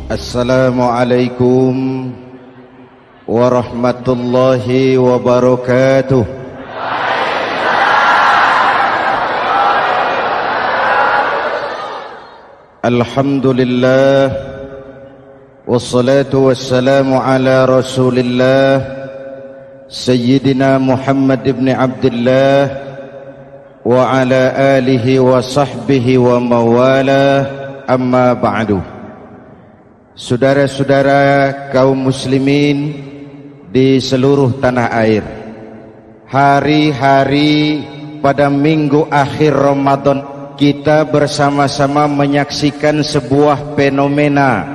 Assalamualaikum warahmatullahi wabarakatuh. Alhamdulillah wassalatu wassalamu ala Rasulillah Sayyidina Muhammad ibn Abdullah wa ala alihi wa sahbihi wa mawalah, amma ba'du. Saudara-saudara kaum muslimin di seluruh tanah air, hari-hari pada minggu akhir Ramadan kita bersama-sama menyaksikan sebuah fenomena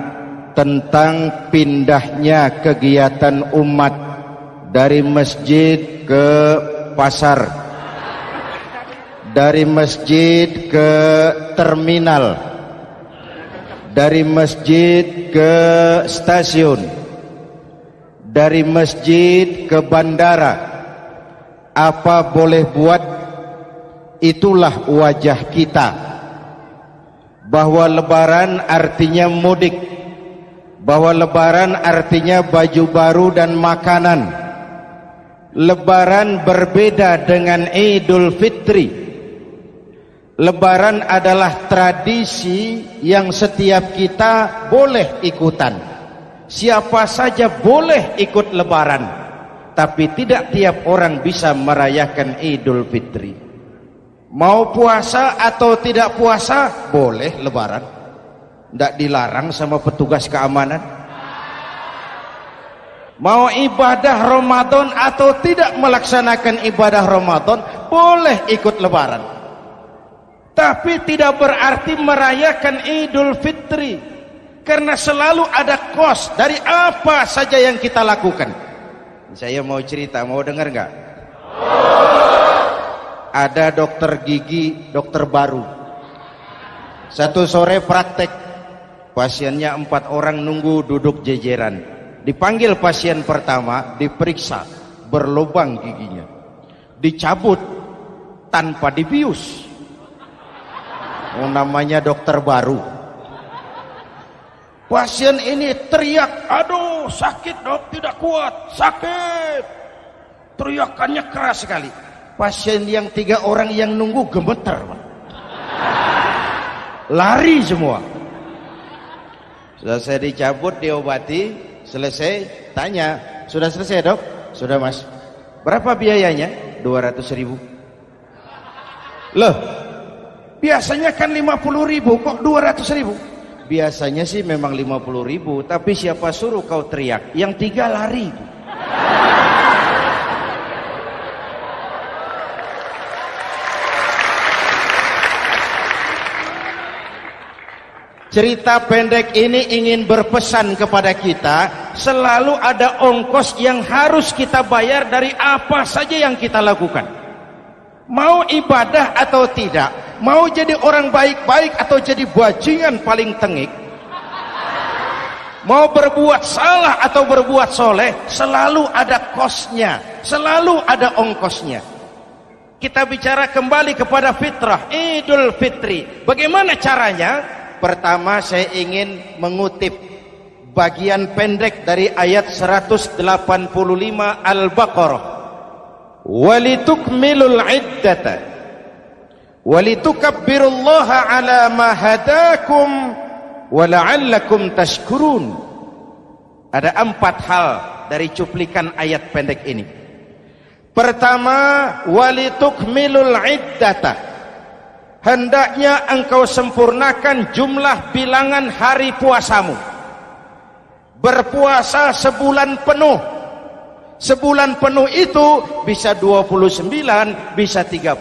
tentang pindahnya kegiatan umat dari masjid ke pasar, dari masjid ke terminal, dari masjid ke stasiun, dari masjid ke bandara. Apa boleh buat, itulah wajah kita. Bahwa lebaran artinya mudik, bahwa lebaran artinya baju baru dan makanan. Lebaran berbeda dengan Idul Fitri. Lebaran adalah tradisi yang setiap kita boleh ikutan. Siapa saja boleh ikut lebaran, tapi tidak tiap orang bisa merayakan Idul Fitri. Mau puasa atau tidak puasa, boleh lebaran. Tidak dilarang sama petugas keamanan. Mau ibadah Ramadan atau tidak melaksanakan ibadah Ramadan, boleh ikut lebaran. Tapi tidak berarti merayakan Idul Fitri, karena selalu ada kos dari apa saja yang kita lakukan. Saya mau cerita, mau dengar nggak? Ada dokter gigi, dokter baru. Satu sore praktek, pasiennya 4 orang nunggu duduk jejeran. Dipanggil pasien pertama, diperiksa, berlubang giginya, dicabut tanpa dibius. Namanya dokter baru. Pasien ini teriak, aduh sakit dok, tidak kuat, sakit. Teriakannya keras sekali. Pasien yang 3 orang yang nunggu gemeter, lari semua. Selesai dicabut, diobati, selesai, tanya, sudah selesai dok? Sudah mas. Berapa biayanya? 200.000. Loh, biasanya kan 50.000, kok 200.000? Biasanya sih memang 50.000, tapi siapa suruh kau teriak? Yang 3 lari. Cerita pendek ini ingin berpesan kepada kita, selalu ada ongkos yang harus kita bayar dari apa saja yang kita lakukan. Mau ibadah atau tidak, mau jadi orang baik-baik atau jadi bajingan paling tengik, mau berbuat salah atau berbuat soleh, selalu ada kosnya, selalu ada ongkosnya. Kita bicara kembali kepada fitrah, Idul Fitri. Bagaimana caranya? Pertama saya ingin mengutip bagian pendek dari ayat 185 Al-Baqarah. Walitukmilul iddata walitukabbirullaha ala ma hadakum wala'allakum tashkurun. Ada 4 hal dari cuplikan ayat pendek ini. Pertama, walitukmilul iddata, hendaknya engkau sempurnakan jumlah bilangan hari puasamu. Berpuasa sebulan penuh. Sebulan penuh itu bisa 29, bisa 30.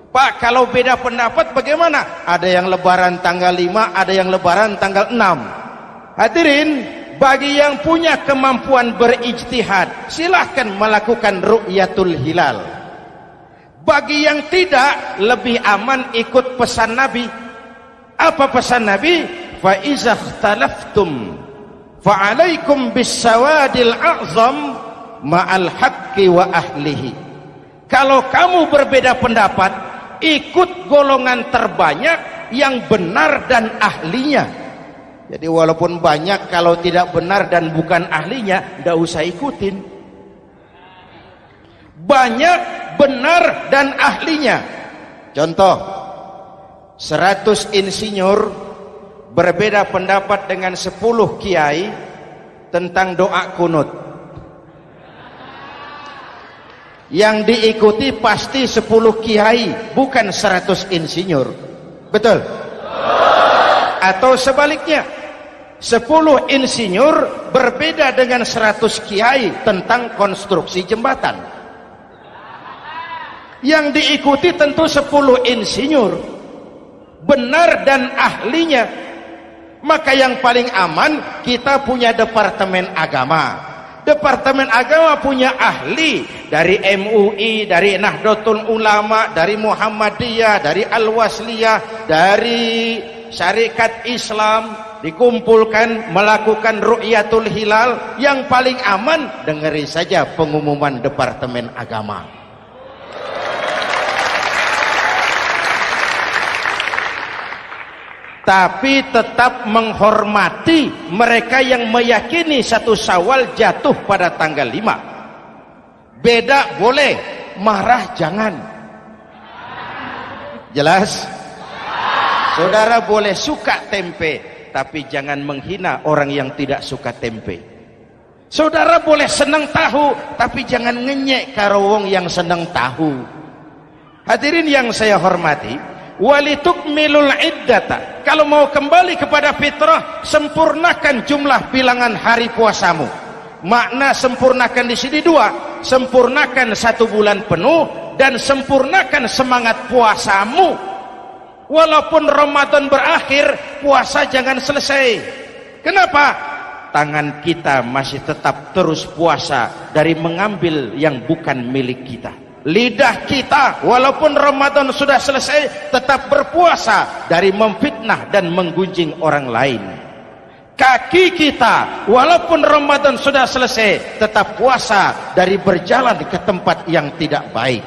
Pak, kalau beda pendapat bagaimana? Ada yang lebaran tanggal 5, ada yang lebaran tanggal 6. Hadirin, bagi yang punya kemampuan berijtihad, silahkan melakukan ru'yatul hilal. Bagi yang tidak, lebih aman ikut pesan Nabi. Apa pesan Nabi? Fa iza ikhtalaftum fa alaikum bisawadil a'zam ma'al haqqi wa ahlihi. Kalau kamu berbeda pendapat, ikut golongan terbanyak yang benar dan ahlinya. Jadi walaupun banyak, kalau tidak benar dan bukan ahlinya, tidak usah ikutin. Banyak benar dan ahlinya. Contoh, 100 insinyur berbeda pendapat dengan 10 kiai tentang doa kunut. Yang diikuti pasti 10 kiai, bukan 100 insinyur. Betul? Atau sebaliknya, 10 insinyur berbeda dengan 100 kiai tentang konstruksi jembatan. Yang diikuti tentu 10 insinyur, benar dan ahlinya. Maka yang paling aman, kita punya Departemen Agama. Departemen Agama punya ahli dari MUI, dari Nahdlatul Ulama, dari Muhammadiyah, dari Al-Wasliyah, dari Syarikat Islam, dikumpulkan melakukan ru'yatul hilal. Yang paling aman, dengeri saja pengumuman Departemen Agama. Tapi tetap menghormati mereka yang meyakini 1 Syawal jatuh pada tanggal 5. Beda boleh, marah jangan. Jelas? Saudara boleh suka tempe, tapi jangan menghina orang yang tidak suka tempe. Saudara boleh senang tahu, tapi jangan ngenyek karo wong yang senang tahu. Hadirin yang saya hormati, walitukmilul iddata. Kalau mau kembali kepada fitrah, sempurnakan jumlah bilangan hari puasamu. Makna sempurnakan di sini 2, sempurnakan 1 bulan penuh dan sempurnakan semangat puasamu. Walaupun Ramadan berakhir, puasa jangan selesai. Kenapa? Tangan kita masih tetap terus puasa dari mengambil yang bukan milik kita. Lidah kita walaupun Ramadan sudah selesai tetap berpuasa dari memfitnah dan menggunjing orang lain. Kaki kita walaupun Ramadan sudah selesai tetap puasa dari berjalan ke tempat yang tidak baik.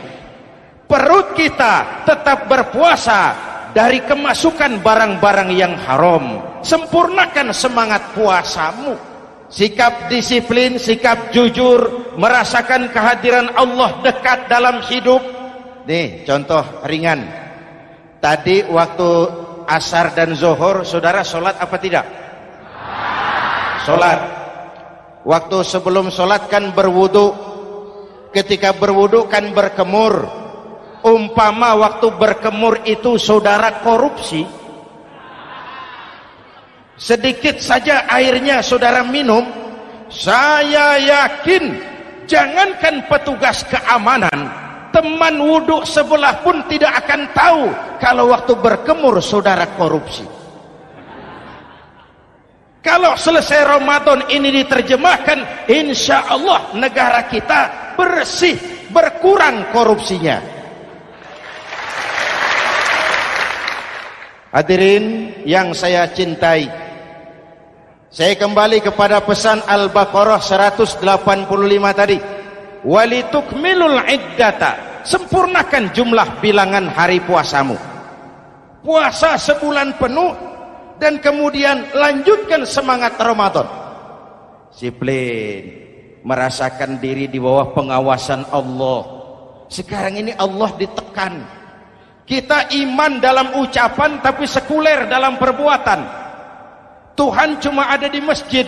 Perut kita tetap berpuasa dari kemasukan barang-barang yang haram. Sempurnakan semangat puasamu. Sikap disiplin, sikap jujur, merasakan kehadiran Allah dekat dalam hidup. Nih contoh ringan. Tadi waktu asar dan zuhur, saudara sholat apa tidak? Sholat. Waktu sebelum sholat kan berwudu. Ketika berwudu kan berkemur. Umpama waktu berkemur itu saudara korupsi, sedikit saja airnya saudara minum, saya yakin jangankan petugas keamanan, teman wudhu sebelah pun tidak akan tahu kalau waktu berkemur saudara korupsi. Kalau selesai Ramadan ini diterjemahkan, insya Allah negara kita bersih, berkurang korupsinya. Hadirin yang saya cintai, saya kembali kepada pesan Al-Baqarah 185 tadi. Walitukmilul iddata, sempurnakan jumlah bilangan hari puasamu. Puasa sebulan penuh dan kemudian lanjutkan semangat Ramadan. Disiplin, merasakan diri di bawah pengawasan Allah. Sekarang ini Allah ditekan. Kita iman dalam ucapan tapi sekuler dalam perbuatan. Tuhan cuma ada di masjid.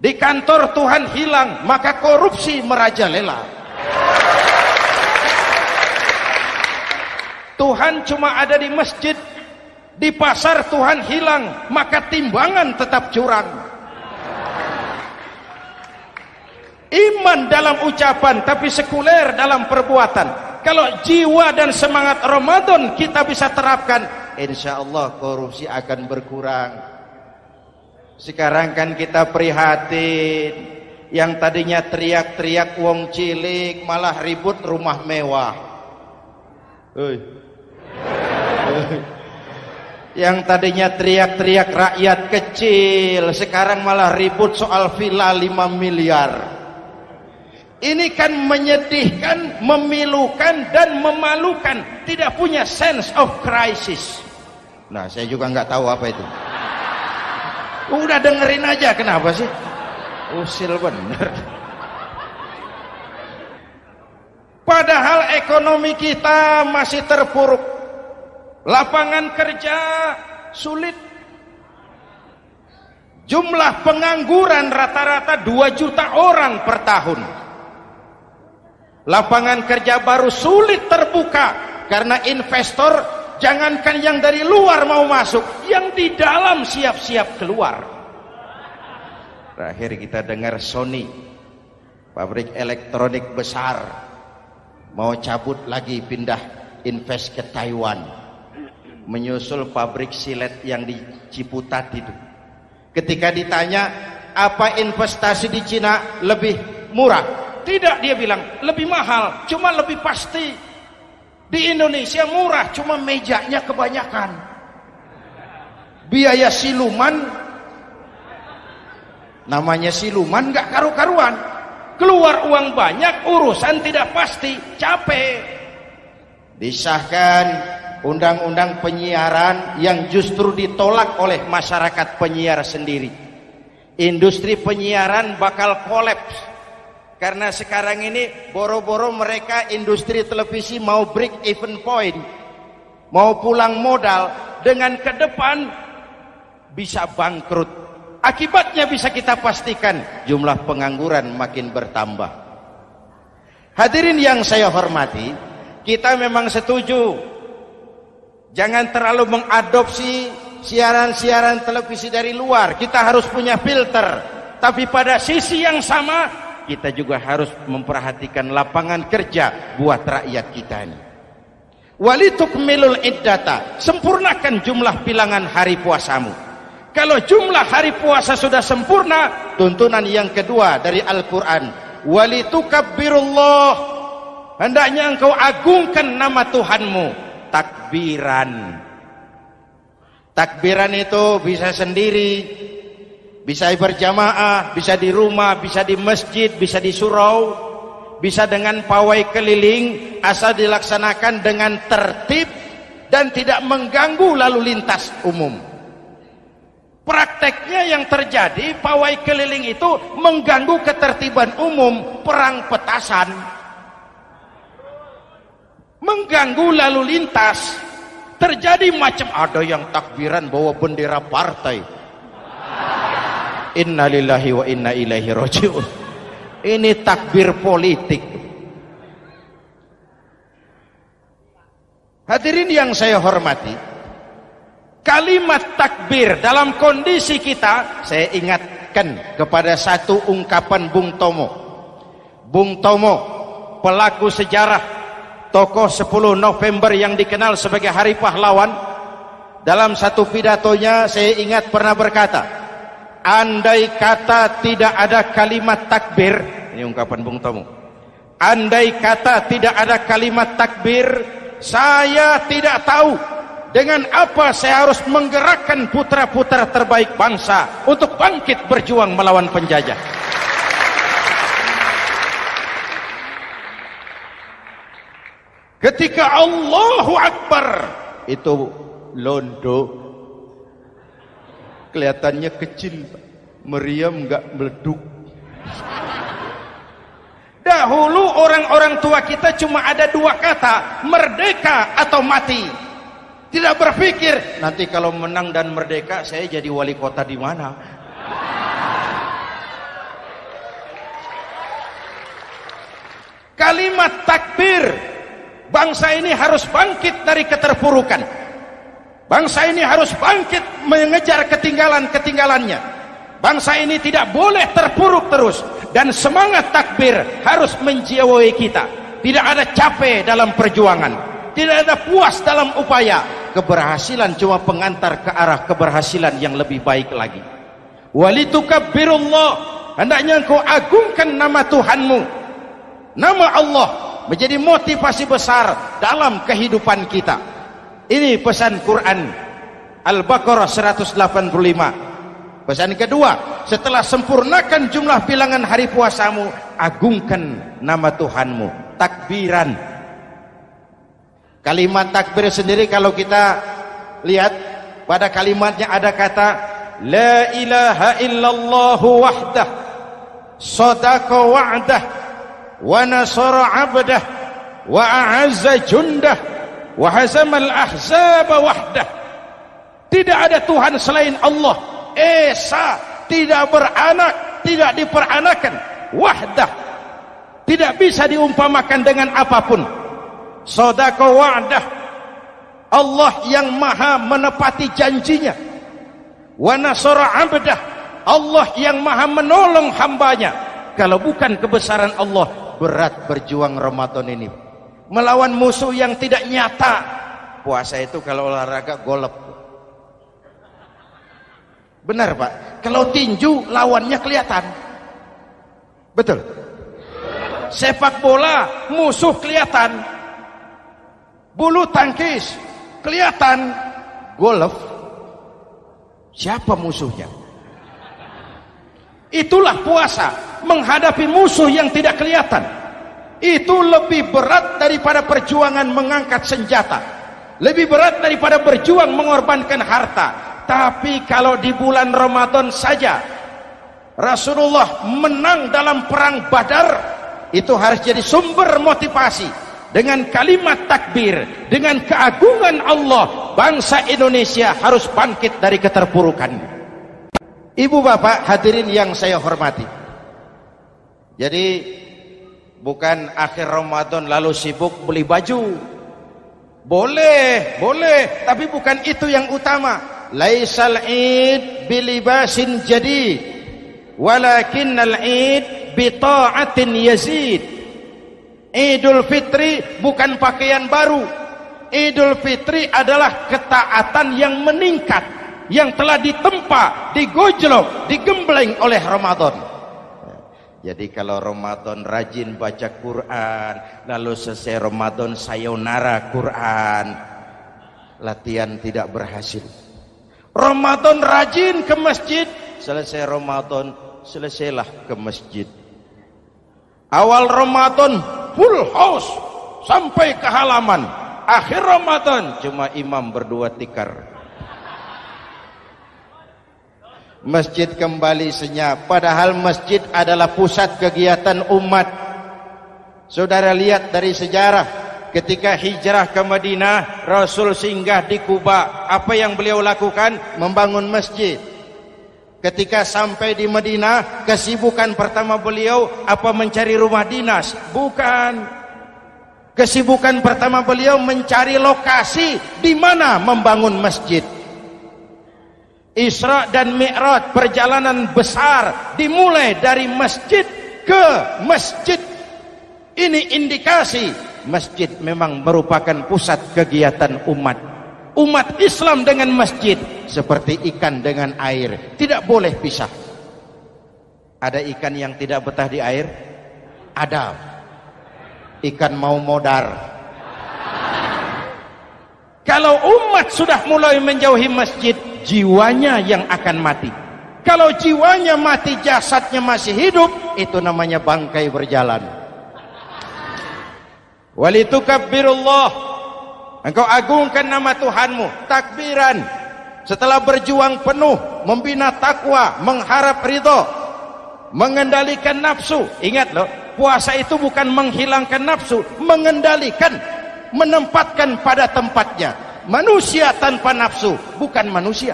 Di kantor Tuhan hilang, maka korupsi merajalela. Tuhan cuma ada di masjid. Di pasar Tuhan hilang, maka timbangan tetap curang. Iman dalam ucapan tapi sekuler dalam perbuatan. Kalau jiwa dan semangat Ramadan kita bisa terapkan, insya Allah korupsi akan berkurang. Sekarang kan kita prihatin, yang tadinya teriak-teriak wong cilik malah ribut rumah mewah. Yang tadinya teriak-teriak rakyat kecil, sekarang malah ribut soal villa 5 miliar. Ini kan menyedihkan, memilukan dan memalukan. Tidak punya sense of crisis. Nah, saya juga nggak tahu apa itu. Udah dengerin aja, kenapa sih? Usil bener. Padahal ekonomi kita masih terpuruk. Lapangan kerja sulit. Jumlah pengangguran rata-rata 2 juta orang per tahun. Lapangan kerja baru sulit terbuka karena investor, jangankan yang dari luar mau masuk, yang di dalam siap-siap keluar. Terakhir kita dengar Sony, pabrik elektronik besar, mau cabut lagi, pindah invest ke Taiwan, menyusul pabrik silet yang di Ciputat itu. Ketika ditanya apa investasi di Cina lebih murah, tidak, dia bilang lebih mahal, cuma lebih pasti. Di Indonesia murah, cuma mejanya kebanyakan, biaya siluman, namanya siluman gak karu-karuan, keluar uang banyak, urusan tidak pasti, capek. Disahkan undang-undang penyiaran yang justru ditolak oleh masyarakat penyiar sendiri. Industri penyiaran bakal kolaps karena sekarang ini boro-boro mereka industri televisi mau break even point, mau pulang modal, dengan ke depan bisa bangkrut. Akibatnya bisa kita pastikan, jumlah pengangguran makin bertambah. Hadirin yang saya hormati, kita memang setuju jangan terlalu mengadopsi siaran-siaran televisi dari luar. Kita harus punya filter. Tapi pada sisi yang sama, kita juga harus memperhatikan lapangan kerja buat rakyat kita ini. Walitukmilul iddata, sempurnakan jumlah bilangan hari puasamu. Kalau jumlah hari puasa sudah sempurna, tuntunan yang kedua dari Al-Quran, walitukabbirullah, hendaknya engkau agungkan nama Tuhanmu. Takbiran. Takbiran itu bisa sendiri, bisa berjamaah, bisa di rumah, bisa di masjid, bisa di surau, bisa dengan pawai keliling, asal dilaksanakan dengan tertib dan tidak mengganggu lalu lintas umum. Prakteknya yang terjadi, pawai keliling itu mengganggu ketertiban umum, perang petasan, mengganggu lalu lintas. Terjadi macam, ada yang takbiran bawa bendera partai. Innalillahi wa inna ilaihi raji'un. Ini takbir politik. Hadirin yang saya hormati, kalimat takbir dalam kondisi kita, saya ingatkan kepada satu ungkapan Bung Tomo. Bung Tomo, pelaku sejarah, tokoh 10 November yang dikenal sebagai Hari Pahlawan, dalam satu pidatonya saya ingat pernah berkata, andai kata tidak ada kalimat takbir, ini ungkapan Bung Tomo, andai kata tidak ada kalimat takbir, saya tidak tahu dengan apa saya harus menggerakkan putra-putra terbaik bangsa untuk bangkit berjuang melawan penjajah. Ketika Allahu Akbar itu londo, kelihatannya kecil, meriam nggak meleduk. Dahulu orang-orang tua kita cuma ada 2 kata, merdeka atau mati. Tidak berpikir nanti kalau menang dan merdeka saya jadi wali kota di mana. Kalimat takbir, bangsa ini harus bangkit dari keterpurukan. Bangsa ini harus bangkit mengejar ketinggalan-ketinggalannya. Bangsa ini tidak boleh terpuruk terus. Dan semangat takbir harus menjiwai kita. Tidak ada capek dalam perjuangan, tidak ada puas dalam upaya. Keberhasilan cuma pengantar ke arah keberhasilan yang lebih baik lagi. Walitukabbirullah, hendaknya engkau agungkan nama Tuhanmu. Nama Allah menjadi motivasi besar dalam kehidupan kita. Ini pesan Quran Al-Baqarah 185. Pesan kedua, setelah sempurnakan jumlah bilangan hari puasamu, agungkan nama Tuhanmu. Takbiran. Kalimat takbir sendiri kalau kita lihat pada kalimatnya ada kata la ilaha illallah wahdah sadaqa wa'dah wa nasara 'abdah wa a'azza jundah wa hazamal ahzaba wahdah. Tidak ada Tuhan selain Allah, esa, tidak beranak, tidak diperanakan, wahdah, tidak bisa diumpamakan dengan apapun. Sadaqa wa'dah, Allah yang maha menepati janjinya. Wa nasara 'abdah, Allah yang maha menolong hambanya. Kalau bukan kebesaran Allah, berat berjuang Ramadan ini melawan musuh yang tidak nyata. Puasa itu kalau olahraga golep. Benar Pak, kalau tinju lawannya kelihatan. Betul. Sepak bola musuh kelihatan. Bulu tangkis kelihatan. Golf siapa musuhnya? Itulah puasa, menghadapi musuh yang tidak kelihatan. Itu lebih berat daripada perjuangan mengangkat senjata, lebih berat daripada berjuang mengorbankan harta. Tapi kalau di bulan Ramadan saja Rasulullah menang dalam perang Badar, itu harus jadi sumber motivasi. Dengan kalimat takbir, dengan keagungan Allah, bangsa Indonesia harus bangkit dari keterpurukan. Ibu bapak hadirin yang saya hormati, jadi bukan akhir Ramadan lalu sibuk beli baju. Boleh, tapi bukan itu yang utama. Laisal id bilibasin jadid, walakinnal id bita'atin yazid. Idul Fitri bukan pakaian baru. Idul Fitri adalah ketaatan yang meningkat, yang telah ditempa, digojlok, digembleng oleh Ramadan. Jadi kalau Ramadan rajin baca Quran, lalu selesai Ramadan sayonara Quran, latihan tidak berhasil. Ramadan rajin ke masjid, selesai Ramadan selesailah ke masjid. Awal Ramadan full house sampai ke halaman, akhir Ramadan cuma imam berdua tikar. Masjid kembali senyap, padahal masjid adalah pusat kegiatan umat. Saudara lihat dari sejarah, ketika hijrah ke Madinah, Rasul singgah di Kuba. Apa yang beliau lakukan? Membangun masjid. Ketika sampai di Madinah, kesibukan pertama beliau apa? Mencari rumah dinas? Bukan. Kesibukan pertama beliau mencari lokasi di mana membangun masjid. Isra dan Mi'raj, perjalanan besar dimulai dari masjid ke masjid. Ini indikasi masjid memang merupakan pusat kegiatan umat. Umat Islam dengan masjid seperti ikan dengan air, tidak boleh pisah. Ada ikan yang tidak betah di air? Ada. Ikan mau modar. Kalau umat sudah mulai menjauhi masjid, jiwanya yang akan mati. Kalau jiwanya mati, jasadnya masih hidup, itu namanya bangkai berjalan. Walitukabbirullah, engkau agungkan nama Tuhanmu. Takbiran, setelah berjuang penuh, membina takwa, mengharap ridho, mengendalikan nafsu. Ingat loh, puasa itu bukan menghilangkan nafsu, mengendalikan, menempatkan pada tempatnya. Manusia tanpa nafsu bukan manusia,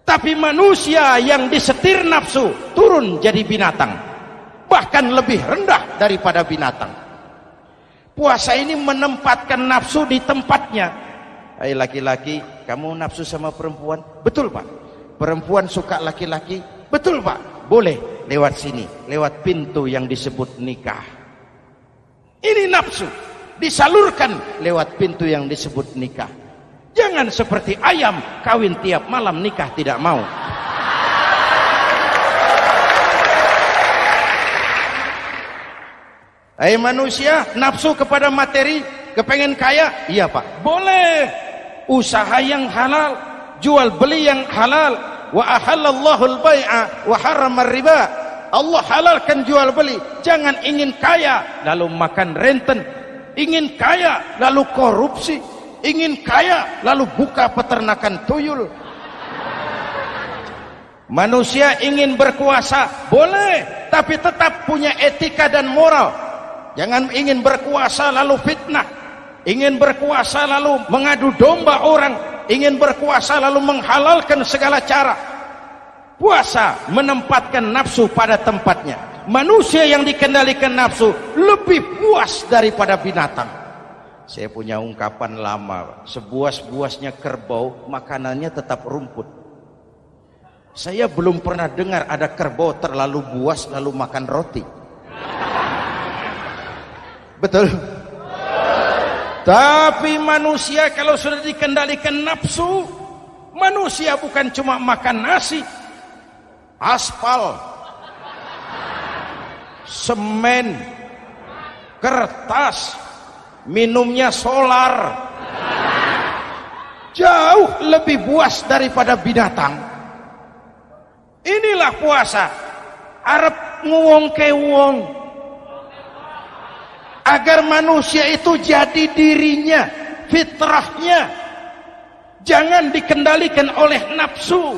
tapi manusia yang disetir nafsu turun jadi binatang, bahkan lebih rendah daripada binatang. Puasa ini menempatkan nafsu di tempatnya. Hai laki-laki, kamu nafsu sama perempuan? Betul Pak. Perempuan suka laki-laki? Betul Pak. Boleh lewat sini, lewat pintu yang disebut nikah. Ini nafsu disalurkan lewat pintu yang disebut nikah. Jangan seperti ayam kawin tiap malam, nikah tidak mau. Hai manusia, nafsu kepada materi, kepengen kaya? Iya Pak, boleh. Usaha yang halal, jual beli yang halal. Wa ahallallahu al-bai'a wa harrama riba. Allah halalkan jual beli. Jangan ingin kaya lalu makan renten, ingin kaya lalu korupsi, ingin kaya lalu buka peternakan tuyul. Manusia ingin berkuasa, boleh, tapi tetap punya etika dan moral. Jangan ingin berkuasa lalu fitnah, ingin berkuasa lalu mengadu domba orang, ingin berkuasa lalu menghalalkan segala cara. Puasa menempatkan nafsu pada tempatnya. Manusia yang dikendalikan nafsu lebih puas daripada binatang. Saya punya ungkapan lama, sebuas-buasnya kerbau, makanannya tetap rumput. Saya belum pernah dengar ada kerbau terlalu buas lalu makan roti. Betul? Tapi manusia kalau sudah dikendalikan nafsu, manusia bukan cuma makan nasi, aspal, semen, kertas, minumnya solar, jauh lebih buas daripada binatang. Inilah puasa, arep nguwong kewong, agar manusia itu jadi dirinya, fitrahnya, jangan dikendalikan oleh nafsu.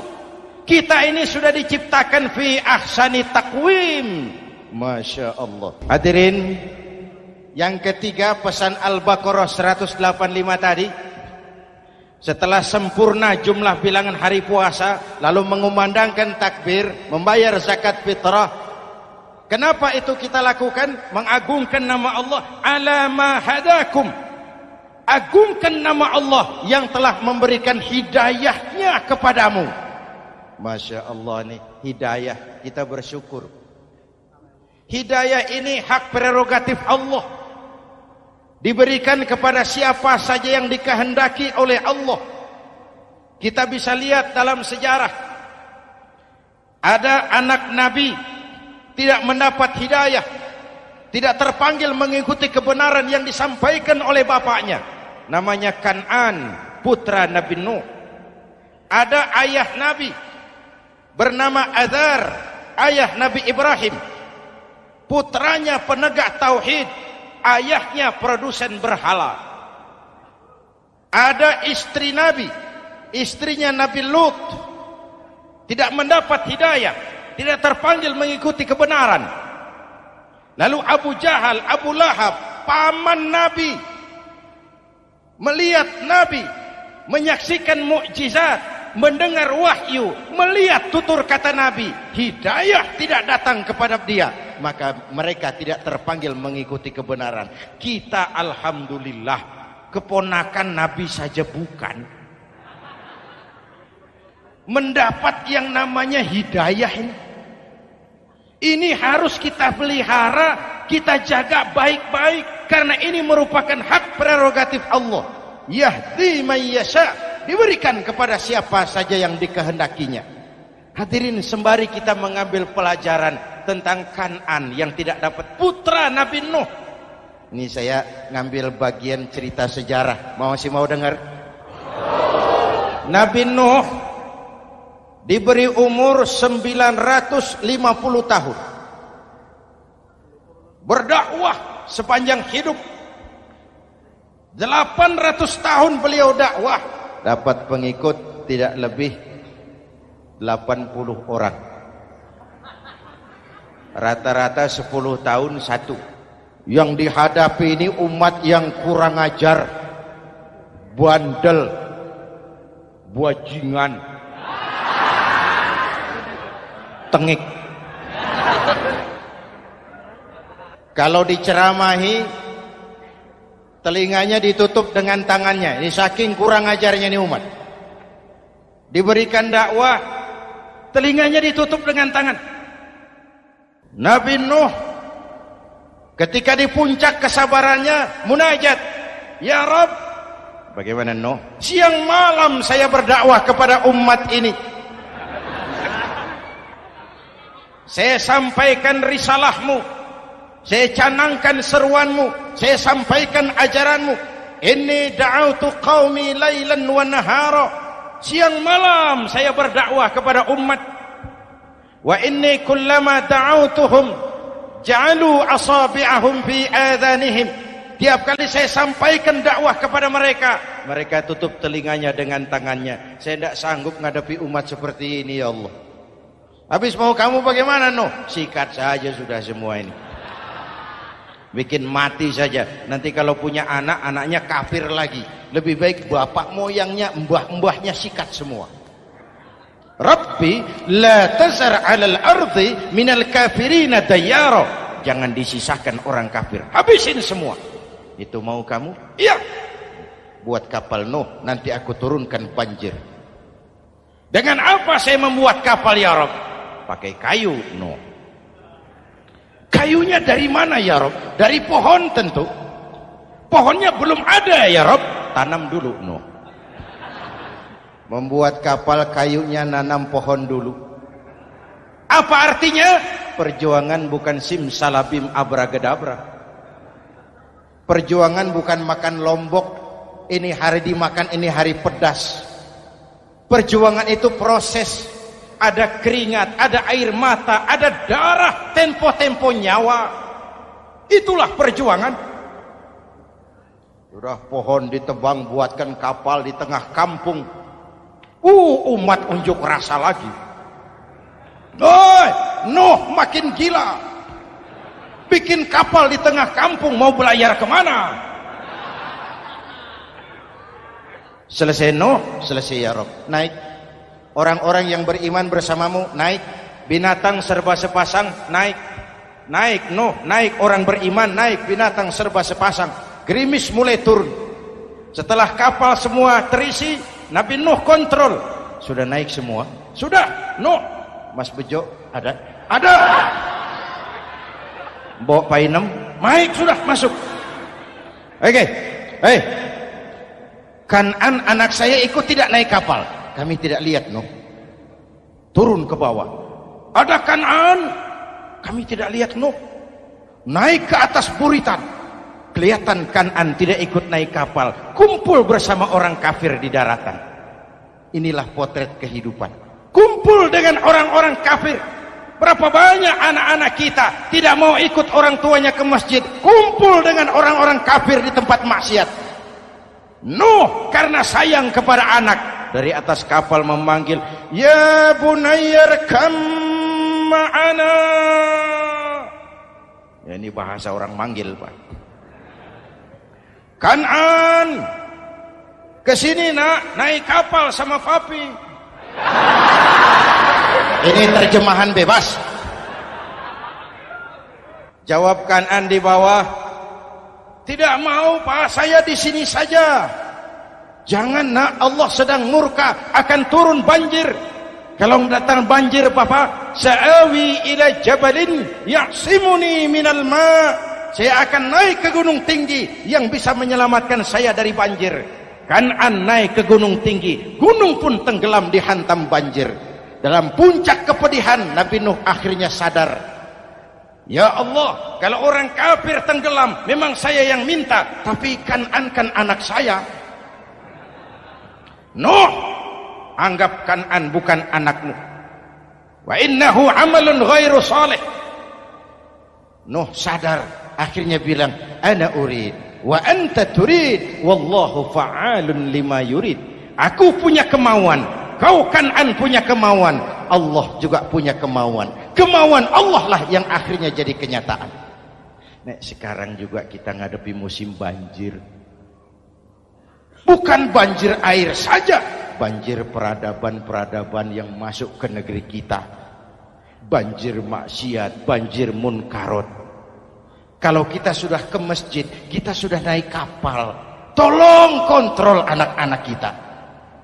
Kita ini sudah diciptakan fi ahsani taqwim. Masya Allah. Hadirin, yang ketiga pesan Al-Baqarah 185 tadi, setelah sempurna jumlah bilangan hari puasa, lalu mengumandangkan takbir, membayar zakat fitrah. Kenapa itu kita lakukan? Mengagungkan nama Allah, ala ma hadakum. Agungkan nama Allah yang telah memberikan hidayahnya kepadamu. Masya Allah nih, hidayah, kita bersyukur. Hidayah ini hak prerogatif Allah, diberikan kepada siapa saja yang dikehendaki oleh Allah. Kita bisa lihat dalam sejarah, ada anak Nabi tidak mendapat hidayah, tidak terpanggil mengikuti kebenaran yang disampaikan oleh bapaknya, namanya Kan'an, putra Nabi Nuh. Ada ayah Nabi bernama Azar, ayah Nabi Ibrahim, putranya penegak tauhid, ayahnya produsen berhala. Ada istri Nabi, istrinya Nabi Lut, tidak mendapat hidayah, tidak terpanggil mengikuti kebenaran. Lalu Abu Jahal, Abu Lahab, paman Nabi, melihat Nabi, menyaksikan mukjizat, mendengar wahyu, melihat tutur kata Nabi, hidayah tidak datang kepada dia, maka mereka tidak terpanggil mengikuti kebenaran. Kita alhamdulillah keponakan Nabi saja bukan, mendapat yang namanya hidayah ini. Ini harus kita pelihara, kita jaga baik-baik, karena ini merupakan hak prerogatif Allah. Yahdi man yasha, diberikan kepada siapa saja yang dikehendakinya. Hadirin, sembari kita mengambil pelajaran tentang Kan'an yang tidak dapat, putra Nabi Nuh. Ini saya ngambil bagian cerita sejarah. Masih mau dengar? Nabi Nuh diberi umur 950 tahun, berdakwah sepanjang hidup. 800 tahun beliau dakwah, dapat pengikut tidak lebih 80 orang, rata-rata 10 tahun satu. Yang dihadapi ini umat yang kurang ajar, bandel, bajingan, tengik. Kalau diceramahi, telinganya ditutup dengan tangannya. Ini saking kurang ajarnya ini umat. Diberikan dakwah, telinganya ditutup dengan tangan. Nabi Nuh ketika di puncak kesabarannya munajat, ya Rabb, bagaimana Nuh? Siang malam saya berdakwah kepada umat ini, saya sampaikan risalahmu, saya canangkan seruanmu, saya sampaikan ajaranmu. Inni da'autu qaumi lailan wa nahara, siang malam saya berdakwah kepada umat. Wa inni kullama da'autuhum ja'alu asabi'ahum fi adhanihim, tiap kali saya sampaikan dakwah kepada mereka, mereka tutup telinganya dengan tangannya. Saya tidak sanggup menghadapi umat seperti ini, ya Allah. Habis mau kamu bagaimana Nuh? Sikat saja sudah semua ini. Bikin mati saja. Nanti kalau punya anak, anaknya kafir lagi. Lebih baik bapak moyangnya, mbah-mbahnya sikat semua. Rabbi la tazar 'alal ardi minal kafirina dayyara. Jangan disisakan orang kafir. Habisin semua. Itu mau kamu? Iya. Buat kapal Nuh, nanti aku turunkan banjir. Dengan apa saya membuat kapal ya Rabb? Pakai kayu Nuh. Kayunya dari mana ya Rob? Dari pohon tentu. Pohonnya belum ada ya Rob. Tanam dulu Nuh. Membuat kapal kayunya nanam pohon dulu. Apa artinya? Perjuangan bukan simsalabim abragedabra. Perjuangan bukan makan lombok. Ini hari dimakan, ini hari pedas. Perjuangan itu proses. Ada keringat, ada air mata, ada darah, tempo-tempo nyawa. Itulah perjuangan. Sudah pohon ditebang, buatkan kapal di tengah kampung. Umat unjuk rasa lagi. Nuh makin gila. Bikin kapal di tengah kampung, mau belayar kemana? Selesai Nuh, selesai ya Rob. Naik. Orang-orang yang beriman bersamamu naik. Binatang serba sepasang naik. Naik Nuh, naik orang beriman naik. Binatang serba sepasang. Gerimis mulai turun. Setelah kapal semua terisi, Nabi Nuh kontrol. Sudah naik semua? Sudah. Nuh, Mas Bejo ada? Ada. Mbok Painem naik sudah masuk. Oke. Kanan anak saya ikut tidak naik kapal. Kami tidak lihat Nuh. Turun ke bawah. Ada Kanan. Kami tidak lihat Nuh. Naik ke atas buritan. Kelihatan Kanan tidak ikut naik kapal. Kumpul bersama orang kafir di daratan. Inilah potret kehidupan. Kumpul dengan orang-orang kafir. Berapa banyak anak-anak kita tidak mau ikut orang tuanya ke masjid. Kumpul dengan orang-orang kafir di tempat maksiat. Nuh karena sayang kepada anak. Dari atas kapal memanggil, ya bunayyar kam ma'ana. Ya, ini bahasa orang manggil Pak. Kanan, kesini nak, naik kapal sama papi. Ini terjemahan bebas. Jawab Kanan di bawah, tidak mau Pak, saya di sini saja. Jangan nak, Allah sedang murka, akan turun banjir. Kalau datang banjir Bapak, sa'awi ila jabalin ya'simuni minal ma'. Saya akan naik ke gunung tinggi yang bisa menyelamatkan saya dari banjir. Kanan naik ke gunung tinggi, gunung pun tenggelam dihantam banjir. Dalam puncak kepedihan, Nabi Nuh akhirnya sadar. Ya Allah, kalau orang kafir tenggelam, memang saya yang minta, tapi Kanan kan anak saya. Nuh, anggap Kanan bukan anakmu. Wa innahu amalun ghairu salih. Nuh sadar, akhirnya bilang, ana urid wa anta turid wallahu fa'alun lima yurid. Aku punya kemauan, kau Kanan punya kemauan, Allah juga punya kemauan. Kemauan Allah lah yang akhirnya jadi kenyataan. Nek sekarang juga kita ngadepi musim banjir. Bukan banjir air saja, banjir peradaban-peradaban yang masuk ke negeri kita. Banjir maksiat, banjir munkarot. Kalau kita sudah ke masjid, kita sudah naik kapal. Tolong kontrol anak-anak kita.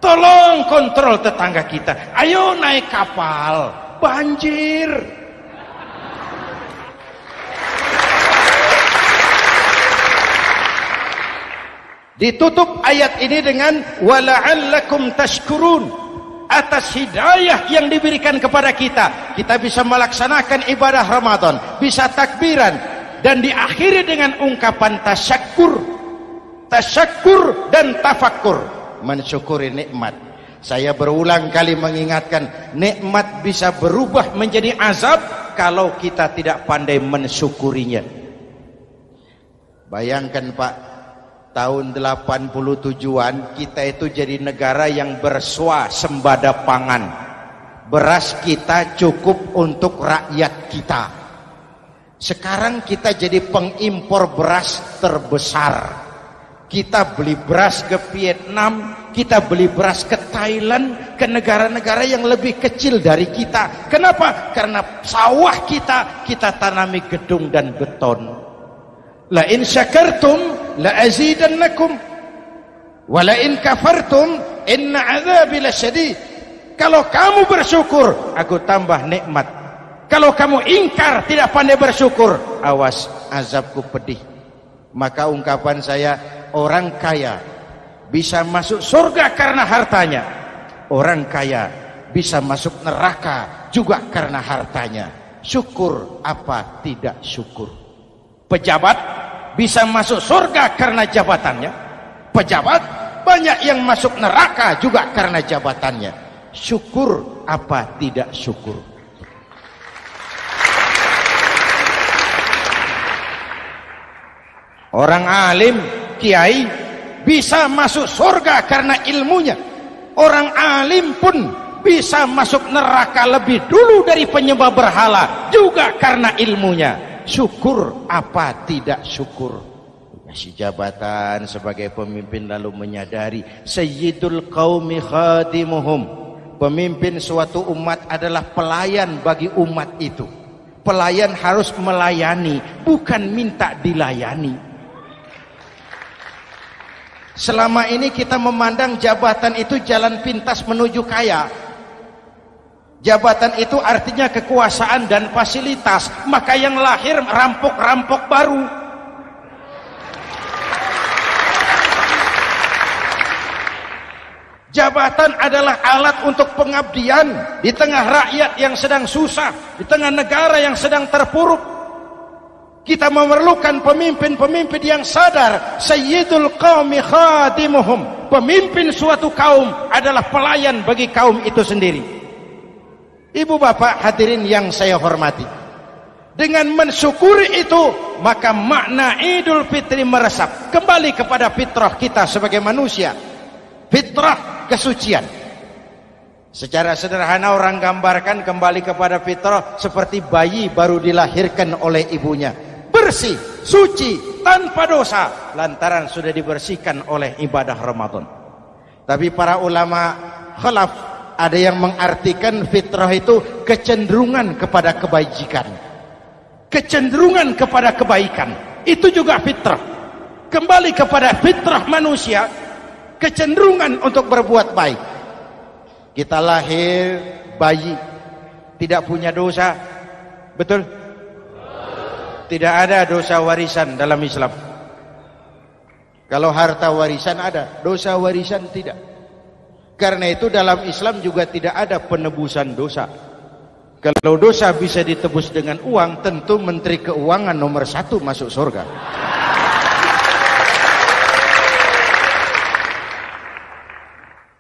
Tolong kontrol tetangga kita. Ayo naik kapal. Banjir. Ditutup ayat ini dengan wala'allakum tashkurun. Atas hidayah yang diberikan kepada kita, kita bisa melaksanakan ibadah Ramadan, bisa takbiran, dan diakhiri dengan ungkapan tasyakkur. Tasyakkur dan tafakkur, mensyukuri nikmat. Saya berulang kali mengingatkan, nikmat bisa berubah menjadi azab kalau kita tidak pandai mensyukurinya. Bayangkan Pak, tahun 87-an kita itu jadi negara yang berswasembada pangan. beras kita cukup untuk rakyat kita. Sekarang kita jadi pengimpor beras terbesar. Kita beli beras ke Vietnam, kita beli beras ke Thailand, ke negara-negara yang lebih kecil dari kita. Kenapa? Karena sawah kita tanami gedung dan beton. La in syakartum la azidannakum wa la in kafartum inna azabi lasyadid. Kalau kamu bersyukur, aku tambah nikmat. Kalau kamu ingkar, tidak pandai bersyukur, awas, azabku pedih. Maka ungkapan saya, orang kaya bisa masuk surga karena hartanya. Orang kaya bisa masuk neraka juga karena hartanya. Syukur apa tidak syukur? Pejabat bisa masuk surga karena jabatannya. Pejabat banyak yang masuk neraka juga karena jabatannya. Syukur apa tidak syukur? Orang alim, kiai bisa masuk surga karena ilmunya. Orang alim pun bisa masuk neraka lebih dulu dari penyembah berhala juga karena ilmunya. Syukur apa tidak syukur? Kasih jabatan sebagai pemimpin lalu menyadari sayyidul qaumi khadimuhum. Pemimpin suatu umat adalah pelayan bagi umat itu. Pelayan harus melayani, bukan minta dilayani. Selama ini kita memandang jabatan itu jalan pintas menuju kaya. Jabatan itu artinya kekuasaan dan fasilitas. Maka yang lahir rampok-rampok baru. Jabatan adalah alat untuk pengabdian di tengah rakyat yang sedang susah, di tengah negara yang sedang terpuruk. Kita memerlukan pemimpin-pemimpin yang sadar sayyidul qaumi khadimuhum. Pemimpin suatu kaum adalah pelayan bagi kaum itu sendiri. Ibu bapak hadirin yang saya hormati, dengan mensyukuri itu maka makna Idul Fitri meresap kembali kepada fitrah kita sebagai manusia. Fitrah kesucian. Secara sederhana orang gambarkan kembali kepada fitrah seperti bayi baru dilahirkan oleh ibunya, bersih, suci, tanpa dosa, lantaran sudah dibersihkan oleh ibadah Ramadan. Tapi para ulama khalaf ada yang mengartikan fitrah itu kecenderungan kepada kebajikan. Kecenderungan kepada kebaikan, itu juga fitrah. Kembali kepada fitrah manusia, kecenderungan untuk berbuat baik. Kita lahir bayi, tidak punya dosa, betul? Tidak ada dosa warisan dalam Islam. Kalau harta warisan ada, dosa warisan tidak. Karena itu dalam Islam juga tidak ada penebusan dosa. Kalau dosa bisa ditebus dengan uang, tentu Menteri Keuangan nomor 1 masuk surga.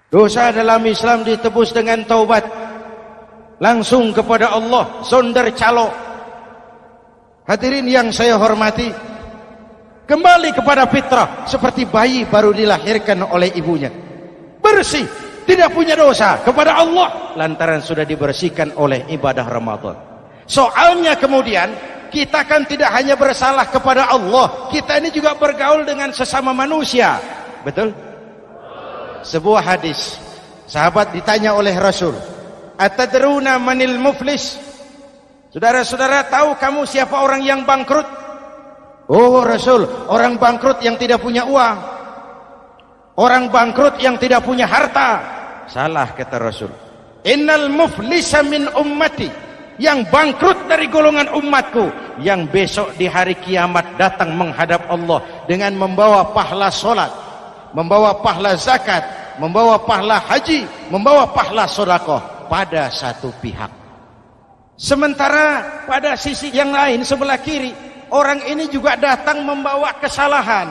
Dosa dalam Islam ditebus dengan taubat, langsung kepada Allah, sonder calo. Hadirin yang saya hormati, kembali kepada fitrah seperti bayi baru dilahirkan oleh ibunya, bersih, tidak punya dosa kepada Allah lantaran sudah dibersihkan oleh ibadah Ramadan. Soalnya kemudian kita kan tidak hanya bersalah kepada Allah, kita ini juga bergaul dengan sesama manusia, betul? Sebuah hadis, sahabat ditanya oleh Rasul, atadruna manil muflis? Saudara-saudara, tahu kamu siapa orang yang bangkrut? Oh Rasul, orang bangkrut yang tidak punya uang, orang bangkrut yang tidak punya harta. Salah kata Rasul. Innal muflisa min ummati, yang bangkrut dari golongan umatku, yang besok di hari kiamat datang menghadap Allah dengan membawa pahala solat, membawa pahala zakat, membawa pahala haji, membawa pahala sedekah pada satu pihak. Sementara pada sisi yang lain sebelah kiri, orang ini juga datang membawa kesalahan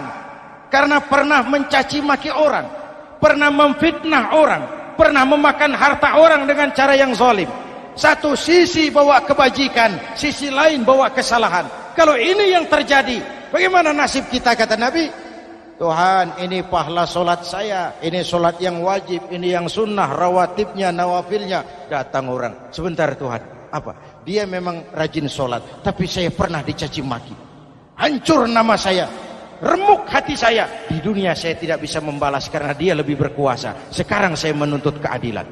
karena pernah mencaci maki orang, pernah memfitnah orang, pernah memakan harta orang dengan cara yang zalim. Satu sisi bawa kebajikan, sisi lain bawa kesalahan. Kalau ini yang terjadi, bagaimana nasib kita kata Nabi? Tuhan, ini pahala solat saya, ini solat yang wajib, ini yang sunnah, rawatibnya, nawafilnya. Datang orang, sebentar Tuhan, apa? Dia memang rajin solat, tapi saya pernah dicaci maki. Hancur nama saya, remuk hati saya. Di dunia saya tidak bisa membalas karena dia lebih berkuasa. Sekarang saya menuntut keadilan.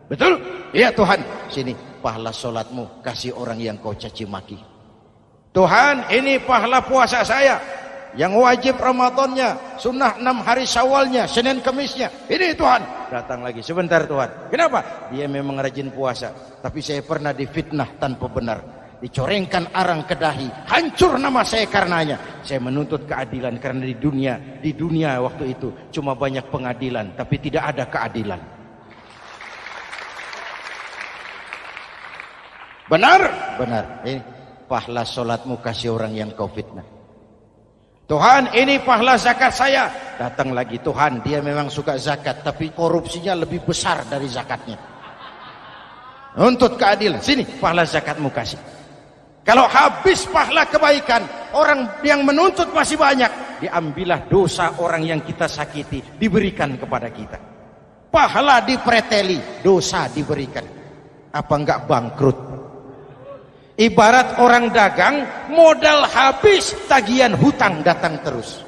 Betul? Iya Tuhan. Sini, pahala solatmu, kasih orang yang kau caci maki. Tuhan, ini pahala puasa saya, yang wajib Ramadannya, sunnah 6 hari Syawalnya, Senin Kemisnya. Ini Tuhan. Datang lagi, sebentar Tuhan. Kenapa? Dia memang rajin puasa, tapi saya pernah difitnah tanpa benar, dicorengkan arang ke dahi, hancur nama saya karenanya. Saya menuntut keadilan karena di dunia waktu itu cuma banyak pengadilan, tapi tidak ada keadilan. Benar? Benar. Ini pahala solatmu, kasih orang yang kau fitnah. Tuhan, ini pahala zakat saya. Datang lagi, Tuhan, dia memang suka zakat, tapi korupsinya lebih besar dari zakatnya. Untuk keadilan, sini pahala zakatmu kasih. Kalau habis pahala kebaikan, orang yang menuntut masih banyak, diambillah dosa orang yang kita sakiti, diberikan kepada kita. Pahala dipreteli, dosa diberikan. Apa enggak bangkrut? Ibarat orang dagang, modal habis, tagihan hutang datang terus.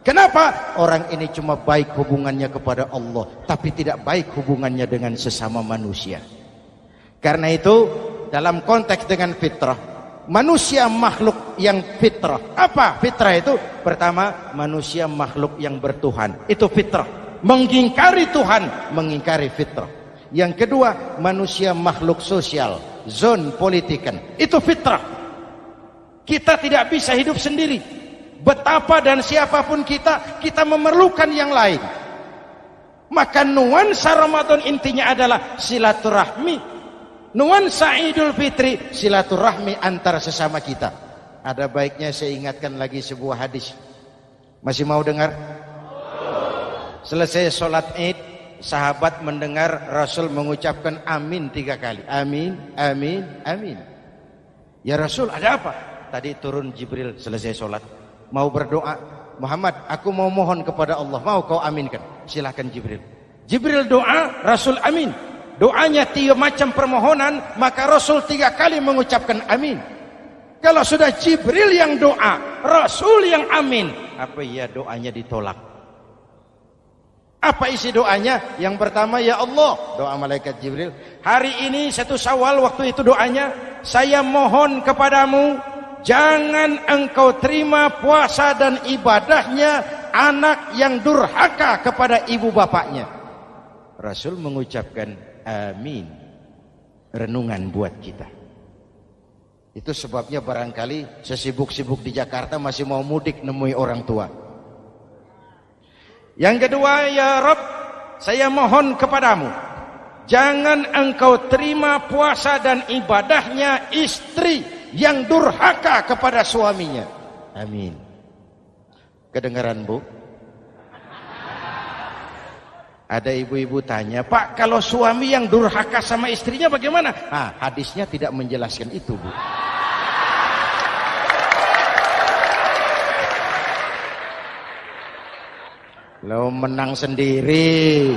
Kenapa? Orang ini cuma baik hubungannya kepada Allah, tapi tidak baik hubungannya dengan sesama manusia. Karena itu, dalam konteks dengan fitrah, manusia makhluk yang fitrah. Apa fitrah itu? Pertama, manusia makhluk yang bertuhan. Itu fitrah. Mengingkari Tuhan, mengingkari fitrah. Yang kedua, manusia makhluk sosial, zon politikan. Itu fitrah. Kita tidak bisa hidup sendiri. Betapa dan siapapun kita memerlukan yang lain. Maka nuansa Ramadan intinya adalah silaturahmi. Nuansa Idul Fitri, silaturahmi antar sesama kita. Ada baiknya saya ingatkan lagi sebuah hadis. Masih mau dengar? Selesai sholat Id, sahabat mendengar Rasul mengucapkan amin 3 kali. Amin, amin, amin. Ya Rasul, ada apa? Tadi turun Jibril selesai sholat, mau berdoa. Muhammad, aku mau mohon kepada Allah, mau kau aminkan? Silakan Jibril. Jibril doa, Rasul amin. Doanya 3 macam permohonan, maka Rasul 3 kali mengucapkan amin. Kalau sudah Jibril yang doa, Rasul yang amin, apa ya doanya ditolak? Apa isi doanya? Yang pertama, ya Allah, doa malaikat Jibril, hari ini 1 Syawal, waktu itu doanya, saya mohon kepadamu, jangan engkau terima puasa dan ibadahnya anak yang durhaka kepada ibu bapaknya. Rasul mengucapkan amin. Renungan buat kita. Itu sebabnya barangkali sesibuk-sibuk di Jakarta masih mau mudik nemui orang tua. Yang kedua, ya Rabb, saya mohon kepadamu, jangan engkau terima puasa dan ibadahnya istri yang durhaka kepada suaminya. Amin. Kedengaran Bu? Ada ibu-ibu tanya, Pak, kalau suami yang durhaka sama istrinya bagaimana? Hadisnya tidak menjelaskan itu, Bu. Lo menang sendiri.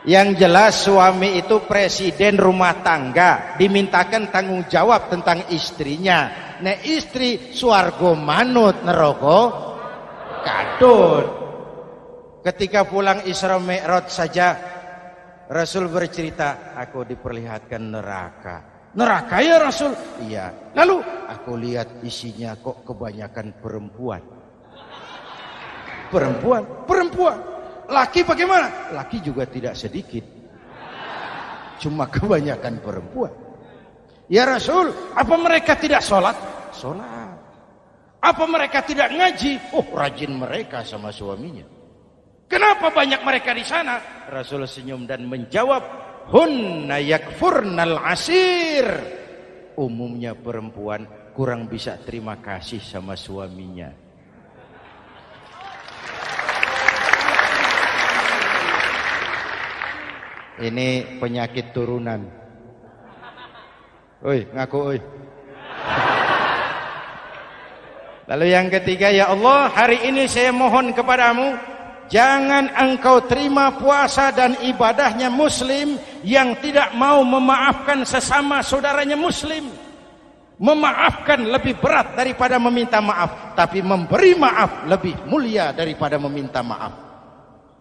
Yang jelas suami itu presiden rumah tangga, dimintakan tanggung jawab tentang istrinya. Nah istri swargo manut neraka kadut. Ketika pulang Isra Mi'raj saja Rasul bercerita, aku diperlihatkan neraka. Neraka ya Rasul? Iya. Lalu aku lihat isinya kok kebanyakan perempuan. Perempuan. Laki bagaimana? Laki juga tidak sedikit. Cuma kebanyakan perempuan. Ya Rasul, apa mereka tidak sholat? Sholat. Apa mereka tidak ngaji? Oh, rajin mereka sama suaminya. Kenapa banyak mereka di sana? Rasul senyum dan menjawab, hunna yakfurnal asir. Umumnya perempuan kurang bisa terima kasih sama suaminya. Ini penyakit turunan. Oi, ngaku oi. Lalu yang ketiga, ya Allah, hari ini saya mohon kepadamu, jangan engkau terima puasa dan ibadahnya muslim yang tidak mau memaafkan sesama saudaranya muslim. Memaafkan lebih berat daripada meminta maaf, tapi memberi maaf lebih mulia daripada meminta maaf.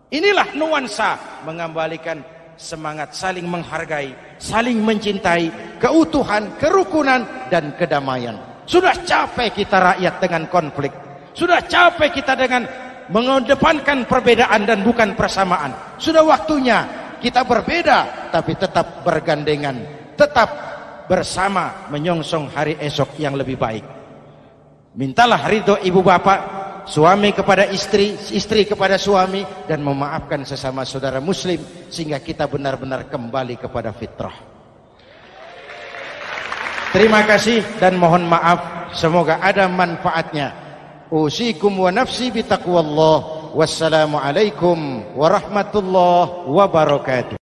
Inilah nuansa mengembalikan semangat saling menghargai, saling mencintai, keutuhan, kerukunan, dan kedamaian. Sudah capek kita rakyat dengan konflik. Sudah capek kita dengan mengedepankan perbedaan dan bukan persamaan. Sudah waktunya kita berbeda tapi tetap bergandengan, tetap bersama menyongsong hari esok yang lebih baik. Mintalah ridho ibu bapak, suami kepada istri, istri kepada suami, dan memaafkan sesama saudara muslim sehingga kita benar-benar kembali kepada fitrah. Terima kasih dan mohon maaf, semoga ada manfaatnya. Usikum wa nafsi bitaqwallah. Wassalamualaikum warahmatullahi wabarakatuh.